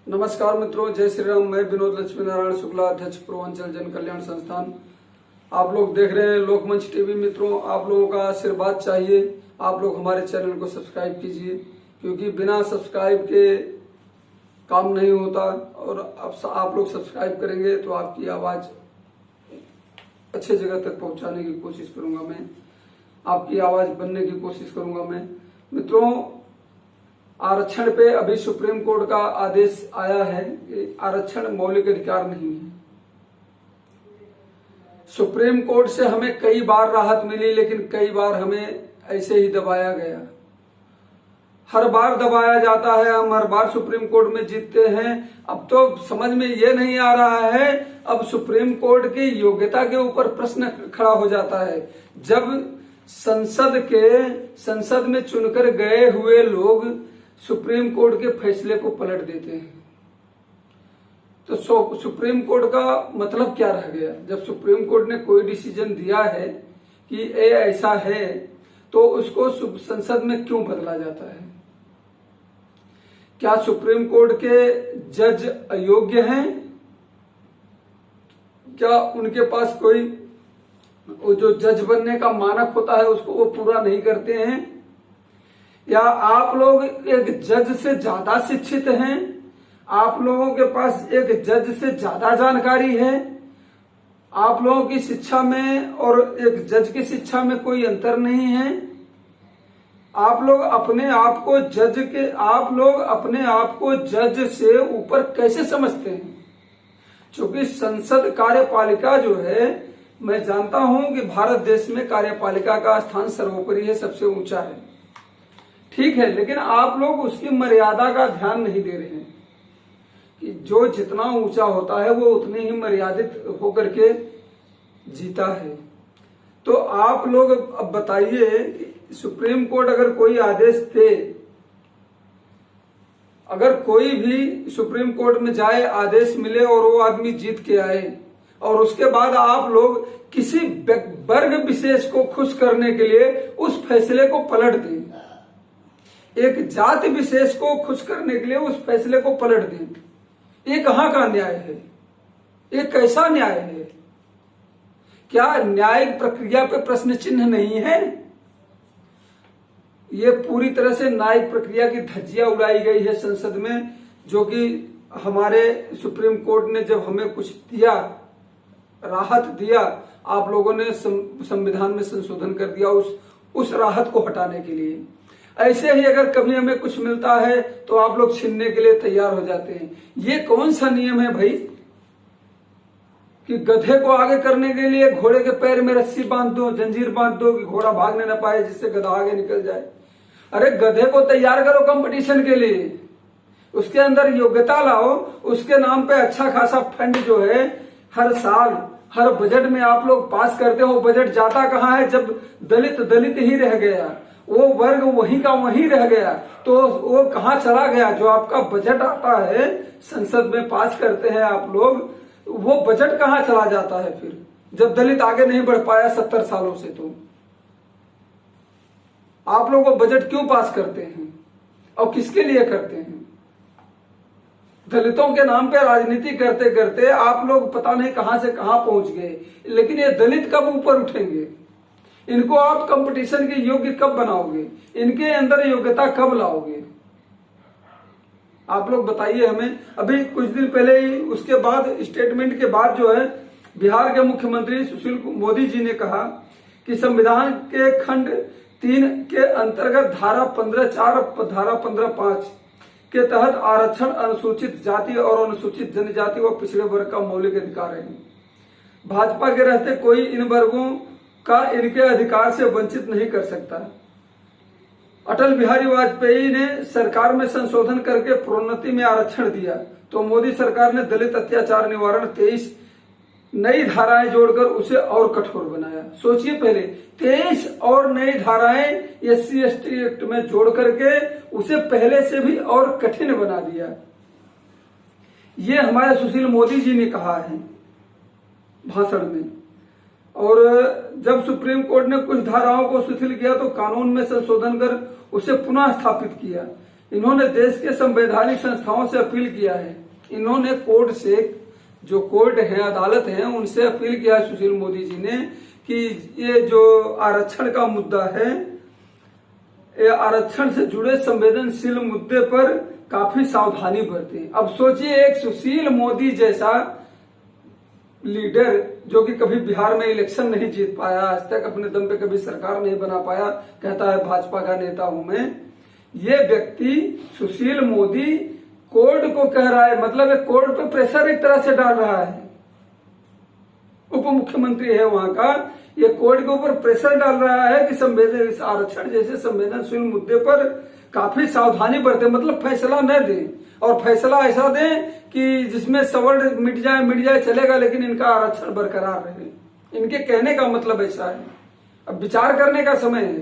नमस्कार मित्रों, जय श्री राम। मैं विनोद लक्ष्मी नारायण शुक्ला, अध्यक्ष पूर्वांचल जन कल्याण संस्थान। आप लोग देख रहे हैं लोकमंच टीवी। मित्रों, आप लोगों का आशीर्वाद चाहिए। आप लोग हमारे चैनल को सब्सक्राइब कीजिए, क्योंकि बिना सब्सक्राइब के काम नहीं होता। और अब आप लोग सब्सक्राइब करेंगे तो आपकी आवाज अच्छे जगह तक पहुंचाने की कोशिश करूंगा मैं, आपकी आवाज बनने की कोशिश करूंगा मैं। मित्रों, आरक्षण पे अभी सुप्रीम कोर्ट का आदेश आया है कि आरक्षण मौलिक अधिकार नहीं है। सुप्रीम कोर्ट से हमें कई बार राहत मिली, लेकिन कई बार हमें ऐसे ही दबाया गया। हर बार दबाया जाता है, हम हर बार सुप्रीम कोर्ट में जीतते हैं। अब तो समझ में ये नहीं आ रहा है, अब सुप्रीम कोर्ट की योग्यता के ऊपर प्रश्न खड़ा हो जाता है। जब संसद में चुनकर गए हुए लोग सुप्रीम कोर्ट के फैसले को पलट देते हैं, तो सुप्रीम कोर्ट का मतलब क्या रह गया? जब सुप्रीम कोर्ट ने कोई डिसीजन दिया है कि ये ऐसा है, तो उसको संसद में क्यों बदला जाता है? क्या सुप्रीम कोर्ट के जज अयोग्य हैं? क्या उनके पास कोई जो जज बनने का मानक होता है उसको वो पूरा नहीं करते हैं? या आप लोग एक जज से ज्यादा शिक्षित हैं? आप लोगों के पास एक जज से ज्यादा जानकारी है? आप लोगों की शिक्षा में और एक जज की शिक्षा में कोई अंतर नहीं है? आप लोग अपने आप को जज से ऊपर कैसे समझते हैं? क्योंकि संसद कार्यपालिका जो है, मैं जानता हूं कि भारत देश में कार्यपालिका का स्थान सर्वोपरि है, सबसे ऊंचा है, ठीक है। लेकिन आप लोग उसकी मर्यादा का ध्यान नहीं दे रहे हैं कि जो जितना ऊंचा होता है वो उतने ही मर्यादित होकर के जीता है। तो आप लोग अब बताइए कि सुप्रीम कोर्ट अगर कोई आदेश दे, अगर कोई भी सुप्रीम कोर्ट में जाए, आदेश मिले और वो आदमी जीत के आए, और उसके बाद आप लोग किसी वर्ग विशेष को खुश करने के लिए उस फैसले को पलट दें, एक जाति विशेष को खुश करने के लिए उस फैसले को पलट दें, ये कहां का न्याय है? ये कैसा न्याय है? क्या न्यायिक प्रक्रिया पे प्रश्न चिन्ह नहीं है? ये पूरी तरह से न्यायिक प्रक्रिया की धज्जियां उड़ाई गई है संसद में, जो कि हमारे सुप्रीम कोर्ट ने जब हमें कुछ दिया, राहत दिया, आप लोगों ने संविधान में संशोधन कर दिया उस राहत को हटाने के लिए। ऐसे ही अगर कभी हमें कुछ मिलता है तो आप लोग छीनने के लिए तैयार हो जाते हैं। ये कौन सा नियम है भाई कि गधे को आगे करने के लिए घोड़े के पैर में रस्सी बांध दो, जंजीर बांध दो कि घोड़ा भागने न पाए, जिससे गधा आगे निकल जाए? अरे गधे को तैयार करो कंपटीशन के लिए, उसके अंदर योग्यता लाओ, उसके नाम पे अच्छा खासा फंड जो है हर साल हर बजट में आप लोग पास करते हो। बजट जाता कहाँ है? जब दलित ही रह गया, वो वर्ग वहीं का वहीं रह गया, तो वो कहाँ चला गया? जो आपका बजट आता है, संसद में पास करते हैं आप लोग, वो बजट कहाँ चला जाता है फिर, जब दलित आगे नहीं बढ़ पाया 70 सालों से? तो आप लोग वो बजट क्यों पास करते हैं और किसके लिए करते हैं? दलितों के नाम पे राजनीति करते करते आप लोग पता नहीं कहां से कहां पहुंच गए। लेकिन ये दलित कब ऊपर उठेंगे? इनको आप कंपटीशन के योग्य कब बनाओगे? इनके अंदर योग्यता कब लाओगे? आप लोग बताइए हमें। अभी कुछ दिन पहले ही उसके बाद स्टेटमेंट के बाद जो है, बिहार के मुख्यमंत्री सुशील मोदी जी ने कहा कि संविधान के खंड 3 के अंतर्गत धारा 15(4) धारा 15(5) के तहत आरक्षण अनुसूचित जाति और अनुसूचित जनजाति व पिछड़े वर्ग का मौलिक अधिकार है। भाजपा के रहते कोई इन वर्गों का इनके अधिकार से वंचित नहीं कर सकता। अटल बिहारी वाजपेयी ने सरकार में संशोधन करके प्रोन्नति में आरक्षण दिया, तो मोदी सरकार ने दलित अत्याचार निवारण 23 नई धाराएं जोड़कर उसे और कठोर बनाया। सोचिए, पहले 23 और नई धाराएं SC/ST एक्ट में जोड़ करके उसे पहले से भी और कठिन बना दिया। ये हमारे सुशील मोदी जी ने कहा है भाषण में। और जब सुप्रीम कोर्ट ने कुछ धाराओं को शिथिल किया तो कानून में संशोधन कर उसे पुनः स्थापित किया। इन्होंने देश के संवैधानिक संस्थाओं से अपील किया है, इन्होंने कोर्ट से, जो कोर्ट है, अदालत है, उनसे अपील किया है सुशील मोदी जी ने कि ये जो आरक्षण का मुद्दा है, ये आरक्षण से जुड़े संवेदनशील मुद्दे पर काफी सावधानी बरतें। अब सोचिए, एक सुशील मोदी जैसा लीडर जो कि कभी बिहार में इलेक्शन नहीं जीत पाया, आज तक अपने दम पे कभी सरकार नहीं बना पाया, कहता है भाजपा का नेता हूं मैं, ये व्यक्ति सुशील मोदी कोर्ट को कह रहा है, मतलब एक कोर्ट पे प्रेशर एक तरह से डाल रहा है। उप मुख्यमंत्री है वहां का, ये कोर्ट के ऊपर प्रेशर डाल रहा है कि इस आरक्षण जैसे संवेदनशील मुद्दे पर काफी सावधानी बरते, मतलब फैसला न दे, और फैसला ऐसा दे कि जिसमें सवर्ण मिट जाए चलेगा, लेकिन इनका आरक्षण बरकरार रहे। इनके कहने का मतलब ऐसा है। अब विचार करने का समय है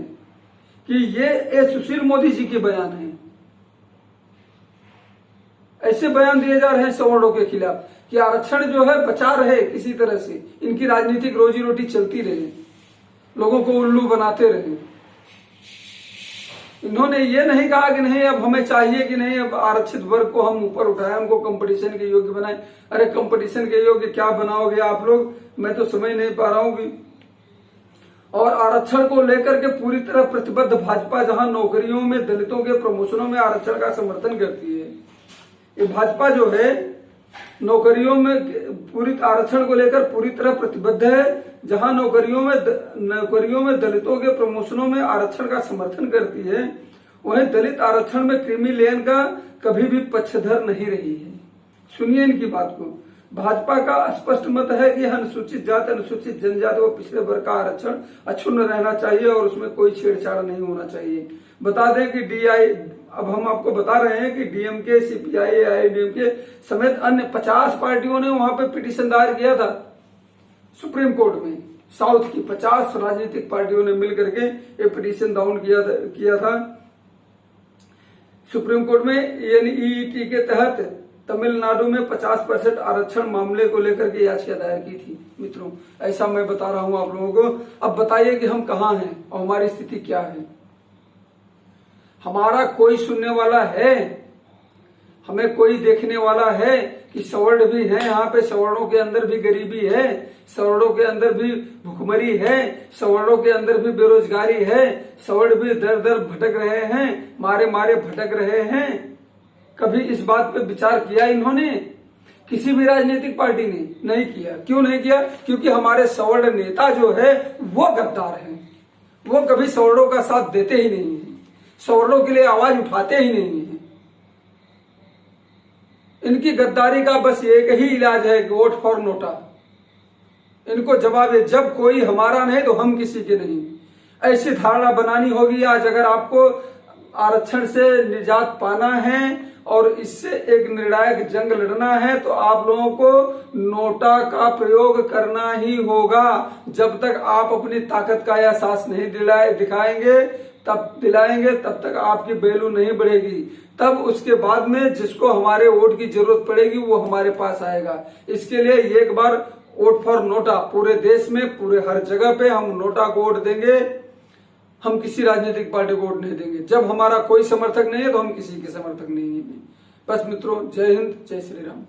कि ये सुशील मोदी जी के बयान है। ऐसे बयान दिए जा रहे हैं सवर्णों के खिलाफ कि आरक्षण जो है बचा रहे, किसी तरह से इनकी राजनीतिक रोजी रोटी चलती रहे, लोगों को उल्लू बनाते रहे। इन्होंने ये नहीं कहा कि नहीं अब हमें चाहिए कि नहीं अब आरक्षित वर्ग को हम ऊपर उठाएं, उनको कंपटीशन के योग्य बनाएं। अरे कंपटीशन के योग्य क्या बनाओगे आप लोग, मैं तो समझ नहीं पा रहा हूं कि। और आरक्षण को लेकर के पूरी तरह प्रतिबद्ध भाजपा, जहां नौकरियों में दलितों के प्रमोशनों में आरक्षण का समर्थन करती है, ये भाजपा जो है नौकरियों में पूरी आरक्षण को लेकर पूरी तरह प्रतिबद्ध है, जहां नौकरियों में दलितों के प्रमोशनों में आरक्षण का समर्थन करती है, वहीं दलित आरक्षण में क्रीमी लेन का कभी भी पक्षधर नहीं रही है। सुनिए इनकी बात को। भाजपा का स्पष्ट मत है कि अनुसूचित जाति, अनुसूचित जनजाति व पिछड़े वर्ग का आरक्षण अक्षुण्ण रहना चाहिए और उसमें कोई छेड़छाड़ नहीं होना चाहिए। बता दें कि अब हम आपको बता रहे हैं कि डीएमके, सीपीआई, एआईएडीएमके समेत अन्य 50 पार्टियों ने वहां पे पिटीशन दायर किया था सुप्रीम कोर्ट में। साउथ की 50 राजनीतिक पार्टियों ने मिलकर के ये पिटीशन डाउन किया था सुप्रीम कोर्ट में। एनईईटी के तहत तमिलनाडु में 50% आरक्षण मामले को लेकर के याचिका दायर की थी। मित्रों, ऐसा मैं बता रहा हूं आप लोगों को। अब बताइए कि हम कहां हैं और हमारी स्थिति क्या है। हमारा कोई सुनने वाला है, हमें कोई देखने वाला है कि सवर्ण भी है यहाँ पे, सवर्णों के अंदर भी गरीबी है, सवर्णों के अंदर भी भुखमरी है, सवर्णों के अंदर भी बेरोजगारी है, सवर्ण भी दर दर भटक रहे हैं, मारे मारे भटक रहे हैं। कभी इस बात पे विचार किया इन्होंने? किसी भी राजनीतिक पार्टी ने नहीं किया। क्यों नहीं किया? क्योंकि हमारे सवर्ण नेता जो है वो गद्दार हैं, वो कभी सवर्णों का साथ देते ही नहीं है, सवर्णों के लिए आवाज उठाते ही नहीं है। इनकी गद्दारी का बस एक ही इलाज है, वोट फॉर नोटा। इनको जवाब है, जब कोई हमारा नहीं तो हम किसी के नहीं। ऐसी धारणा बनानी होगी आज। अगर आपको आरक्षण से निजात पाना है और इससे एक निर्णायक जंग लड़ना है तो आप लोगों को नोटा का प्रयोग करना ही होगा। जब तक आप अपनी ताकत का एहसास नहीं दिलाएंगे तब तक आपकी वैल्यू नहीं बढ़ेगी। तब उसके बाद में जिसको हमारे वोट की जरूरत पड़ेगी वो हमारे पास आएगा। इसके लिए एक बार वोट फॉर नोटा, पूरे देश में पूरे हर जगह पे हम नोटा को वोट देंगे। हम किसी राजनीतिक पार्टी को वोट नहीं देंगे। जब हमारा कोई समर्थक नहीं है तो हम किसी के समर्थक नहीं है। बस मित्रों, जय हिंद, जय श्री राम।